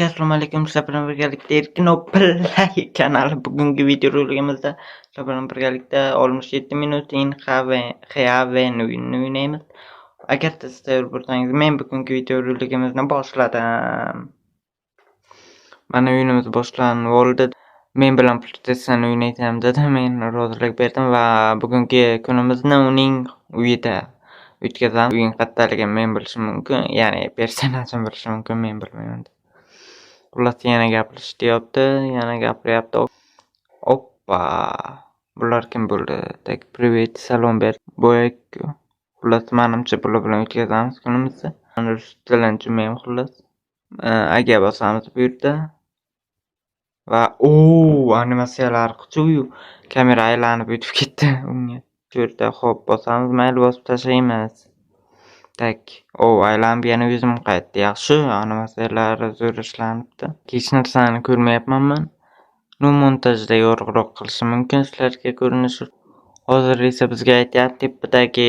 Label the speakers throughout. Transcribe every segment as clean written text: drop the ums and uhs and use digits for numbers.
Speaker 1: Aka assalomu alaykum. Sizlar bilan birgalikda Erkin Play kanali bugungi video roligimizda sizlar bilan birgalikda 67 minut in Haven o'yinini o'ynaymiz. Agar siz tayyor bo'lsangiz men bugungi video roligimizni boshladim. Mana o'yinimiz boshlanib oldi. Men bilan PlayStation o'ynayman dedi. Men rozilik berdim va bugungi kunimizni uning uyida o'tkazamiz. O'yin qattiqligini men bilishim mumkin, ya'ni personajim bilishim mumkin, men bilmayman. Xullas yana gapirishyapti, yana gapiryapti. Oppa. Bular kim bo'ldi? Tak, privet, salom ber. Bo'yak. Xullas menimcha bular bilan o'tkazamiz kunimizni. Mana shu tilanchi men xullas. Aga bosamiz bu yerda. Va animatsiyalar kuchuyu kamera aylanib o'tib ketdi unga. Shu yerda hop bosamiz, mayli bosib tashlaymiz. Tak, aylanib yana yuzim qaytdi. Yaxshi, animatsiyalar zo'r ishlanibdi. Hech narsani ko'rmayapman men. Montajda yorug'roq qilishim mumkin sizlarga ko'rinishi. Hozir esa bizga aytyapti, tepadagi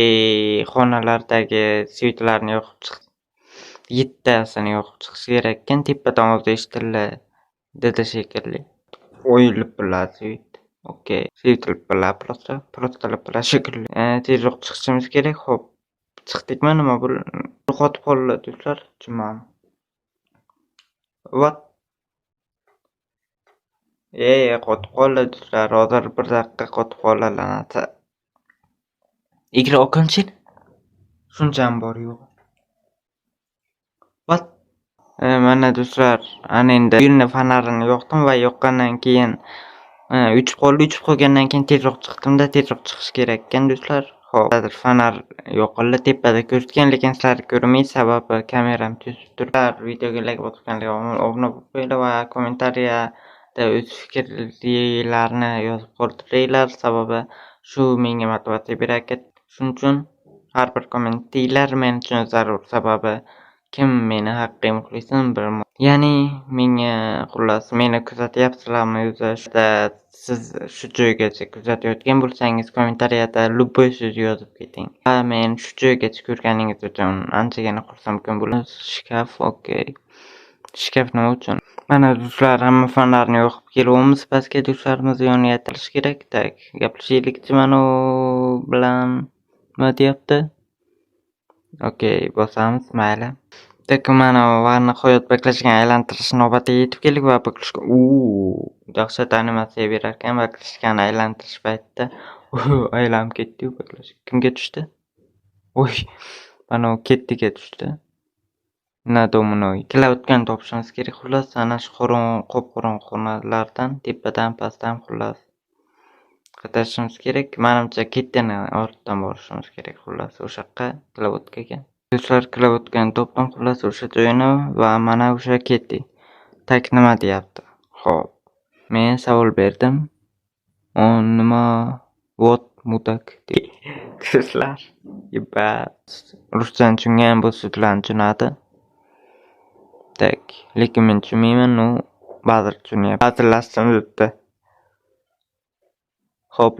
Speaker 1: xonalardagi svitlarni yoqib chiq. 7 tasini yoqib chiqish kerak ekan, tepadan ovoz eshitildi dedi shekilli. O'yilib biladi svit. Okey, svitilib biladi просто biladi shekilli. Tezroq chiqishimiz kerak. Hop, chiqdikmi nima bu? Qotib qoldi do'stlar, chimam. What? Qotib qoldi do'stlar. Hozir 1 daqiqa qotib qoladi. Игра окончена? Shuncham bor yo'q. What? Mana do'stlar, ana endi uyni fonarini yoqdim va yoqqandan keyin o'chib qolgandan keyin tezroq chiqdimda, tezroq chiqish kerak ekan do'stlar. Hozir fonar yoqildi, tepada ko'rsatgan, lekin sizlar ko'rmaysiz, sababi kameram to'sib turibdi. Videoga like bosganlarga obuna bo'lib qo'yinglar va kommentariyada o'z fikrlaringizni yozib qoldiringlar, sababi shu menga motivatsiya beradi. Shuning uchun har bir kommentariylar men uchun zarur, sababi kim meni haqiqiy muxlisim bilmayman. Ya'ni menga xullas meni kuzatyapsizlarmi o'zi? Siz shu joygacha kuzatayotgan bo'lsangiz kommentariyada любой so'z yozib keting. Va men shu joygacha ko'rganingiz uchun anchagina xursand bo'ldim. Shkaf, okey. Shkaf nima uchun? Mana do'stlar, hamma fanlarni yoqib kelyapmiz. Pastga do'stlarimizni yoniga aytilish kerak. Tak, gaplashaylik mana bilan nima deyapti? Okey, bosamiz, mayli. Tak, mana va nihoyat baklashgan aylantirish navbatiga yetib keldik va baklashga dahshat animatsiya berar ekan. Baklashgan aylantirish paytida aylanib ketdi-yu baklash. Kimga tushdi? Mana ketdiga tushdi. Nadomnoy. Cloud'dan topishimiz kerak xullas. Ana shu qop-qorong'i xonalardan, tepadan, pastdan xullas qatashimiz kerak. Menimcha ketdani ortdan borishimiz kerak xullas o'sha yoqqa, Cloud'ga. Do'stlar, Cloud'dan topdim xullas o'sha joyini va mana o'sha ketdi. Tak, nima deyapti? Xo'p. Men savol berdim. Nima вот mutak do'stlar. Ruscha tushungan bo'lsa ularni tushunadi. Tak, lekin men tushunmayman, ba'zilar tushunyapti. Hazillashdim debdi. Xo'p,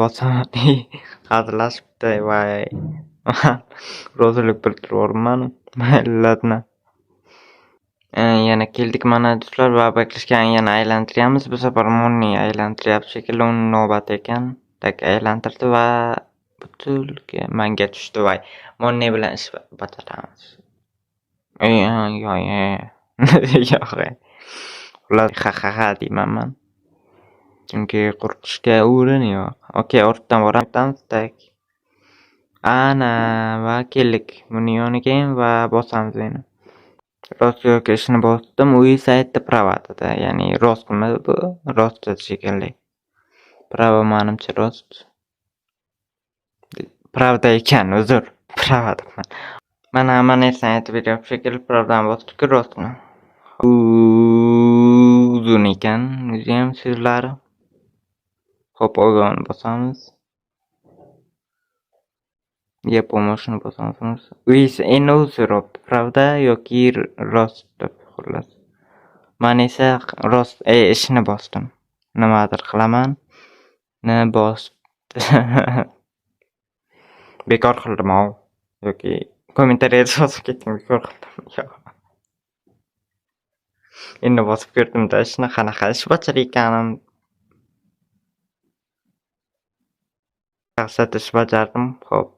Speaker 1: bosaman. Hazillashibdi, voy. Rozilik bildiryapman. Maylilarni. Yana keldik mana do'stlar va baklashgan yana aylantiryapmiz. Bu safar Monni aylantiryapti shekilli, uning navbati ekan. Tak, aylantirdi va butulga menga tushdi, voy. Monni bilan ish bajaramiz. Yo'q. Ular ha deyman men. Chunki qo'rqishga uriniyor. Okey, ortdan boramiz. Tak. Ana va keldik buni yoniga va bosamiz yana. Rost yoki ishni bosdim, u esa aytdi prava dedi. Ya'ni rostmi bu? Rost shekilli. Prava menimcha rost. Pravda ekan, uzr. Prava debman. Mana hamma narsani aytib beryapti shekilli, pravdan bosdik, rostmi? Uzun ekan, o'zim so'zlari. Xo'p, ogon bosamiz. Pomoshni bosamiz. Uyis endi o'zroq, pravda yoki rost deb xullas. Men esa rost ishni bosdim. Nimadir qilaman. Bekor qildim yoki kommentariyada yozib keting, bekor qildim. Endi bosib ko'rdimda qanaqa ish bachar ekanim. Maqsad ish bajardim. Xo'p.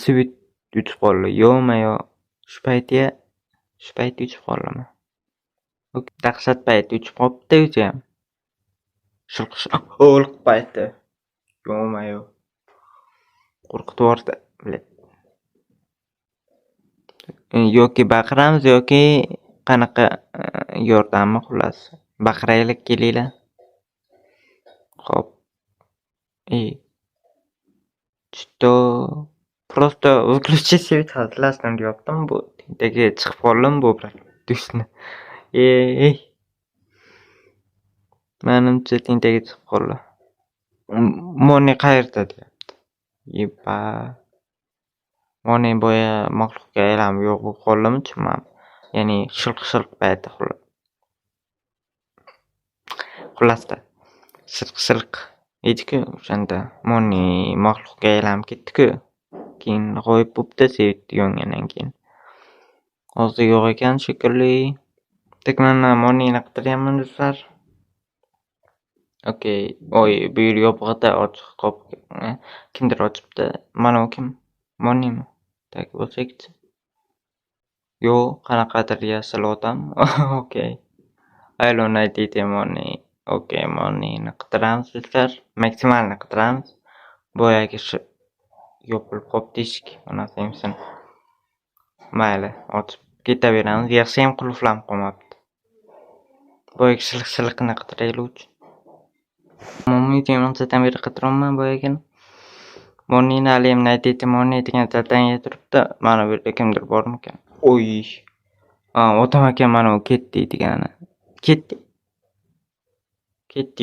Speaker 1: Svit yutib qoldi. Yo-mayo. Shu payti yutib qoldimi? Dahshat payti yutib qolibdi o'ziyam. O'liq payti. Yo-mayo. Qo'rqitib yubordi. Yoki baqiramiz yoki qanaqa yordammi xullas. Baqiraylik kelinglar. Xo'p. Что? Просто выключи свет, hazillashdim deyaptim. Bu tentaga chiqib qoldim bu dushni. Ey. Menimcha tentaga chiqib qoldi. Moni qayerda deyapti. Yepa. Moni boya maxluqqa aylanib yo'q bo'lib qoldimi tushunmadim. Ya'ni shilq payti xullasda. Shilq edi-ku o'shanda Moni maxluqqa aylanib ketdi-ku. Keyin g'oyib bo'libdi sevib yongandan keyin. Hozir yo'q ekan shekilli. Tekmana Monini qidiryapman do'stlar. Okey. Oy, bu yer yopig'ida ochiq qolib kimdir ochibdi. Mana u kim? Monimi? Tak bo'lsa-chi. Yo'q, qanaqadir yashil odam. Okey. Hello, найдите Moni. Okey, Monini qidiramiz do'stlar. Maksimalni qidiramiz. Boyagi yopilib qolibdi eshik. Onasi emsin. Mayli, ochib ketaveramiz. Yaxshi ham qulflanib qolmabdi. Boyagi shiliqni qidiraylik. Umumiy zaten beri qidiryapman boyagini. Monini alayim найдите Moni degan zadaniya turibdi. Mana bu yerda kimdir bormikan? Oy. Otam akam mana u ketdi degani. Ketdi.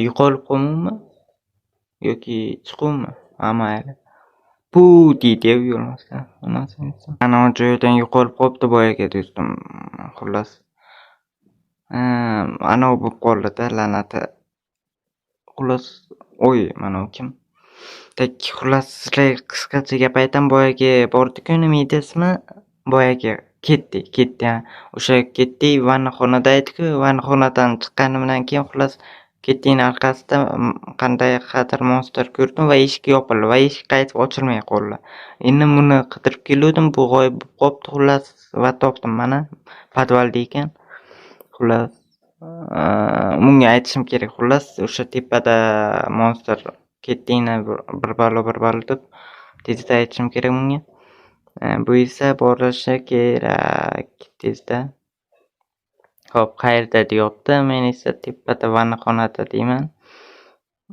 Speaker 1: Yo'qolib qolmaymi? Yoki chiquvmi? Mayli. Bu deydi yo'lmasdan. Ana o'sha joydan yo'qolib qolibdi boyaga do'stim. Xullas. Ana u bo'lib qoldi-da la'nati. Xullas, oy, mana u kim? Xullas, sizlarga qisqacha gap aytam. Boyagi bordi-ku, nima deysizmi? Boyagi ketdi. O'sha ketdi, vannaxonada edi-ku, vannaxonadan chiqqanimdan keyin xullas ketdining orqasida qandaydir monster ko'rdim va eshik yopildi va eshik qaytib ochilmay qoldi. Endi buni qidirib keldim, bu g'oyib bo'lib qolibdi xullas va topdim mana podvalda ekan. Xullas bunga aytishim kerak xullas o'sha tepada monster ketdingni bir balo deb tezda aytishim kerak bunga. Bu esa borishi kerak tezda. Xo'p, qayerda deyapti? Men esa tepada vannaxonada deyman.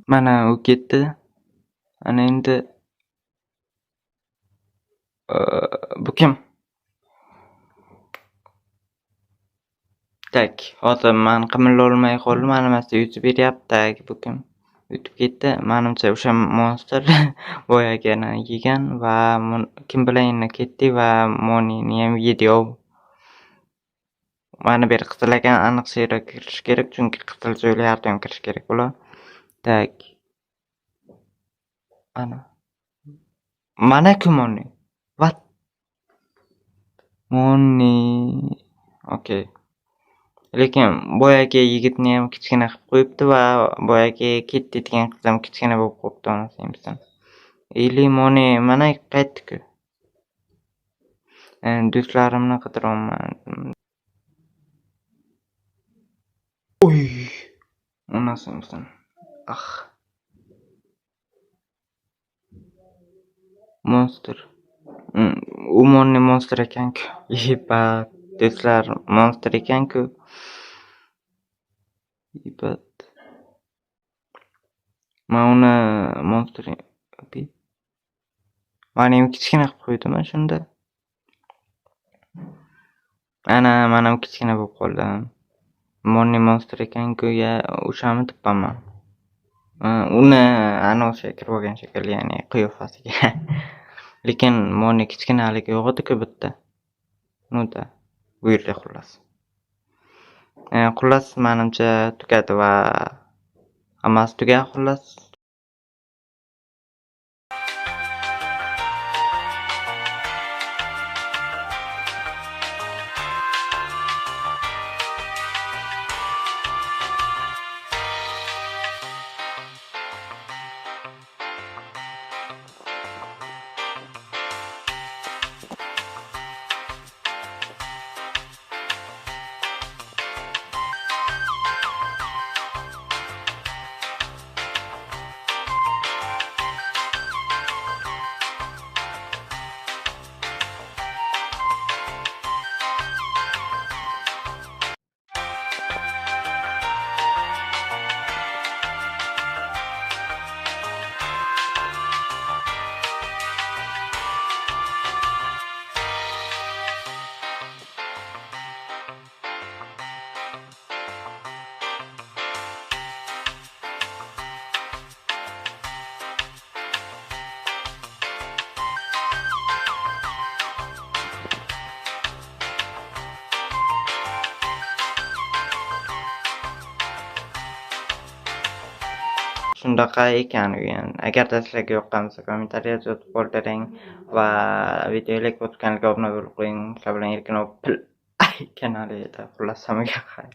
Speaker 1: Mana u ketdi. Ana endi bu kim? Tak, hozir men qimillolmay qoldim. Mana emasda yuz beryapti. Bu kim? O'tib ketdi. Menimcha o'sha monster boyagini yegan va kim bilan ketdi va Monini ham yedi. Mana bir qizlarga aniq sera kirish kerak, chunki qizil joylarga ham kirish kerak bular. Tak. Mana-ku Moni. What? Moni. Okey. Lekin boyagi yigitni ham kichkina qilib qo'yibdi va boyagi ketdi degan qiz ham kichkina bo'lib qolibdi, onasi emsan. Eli Moni mana qaytdi-ku. Do'stlarimni qidiryapman. Oy. Onasi emsan. Monster. U Moni monster ekan-ku. Yepa, do'stlar monster ekan-ku. Yepat. Mana monster. Mana ham kichkina qilib qo'ydim shunda. Mana u kichkina bo'lib qoldi. Moni monster ekan-ku, ya o'shami debman. Uni ana o'sha kirib olgan shekilli, ya'ni qiyofasiga. Lekin Moni kichkinaligi yo'q edi-ku bitta. Nunda bu yerda xullas. Xullas menimcha tugadi va hammasi tugadi xullas. Shundaqa ekan o'yin. Agarda sizlarga yoqqan bo'lsa, kommentariyada yozib qoldiring va videoga like bosganlarga obuna bo'lib qo'ying. Sizlar bilan Erkin Opel kanalida xullas hammaga xayr.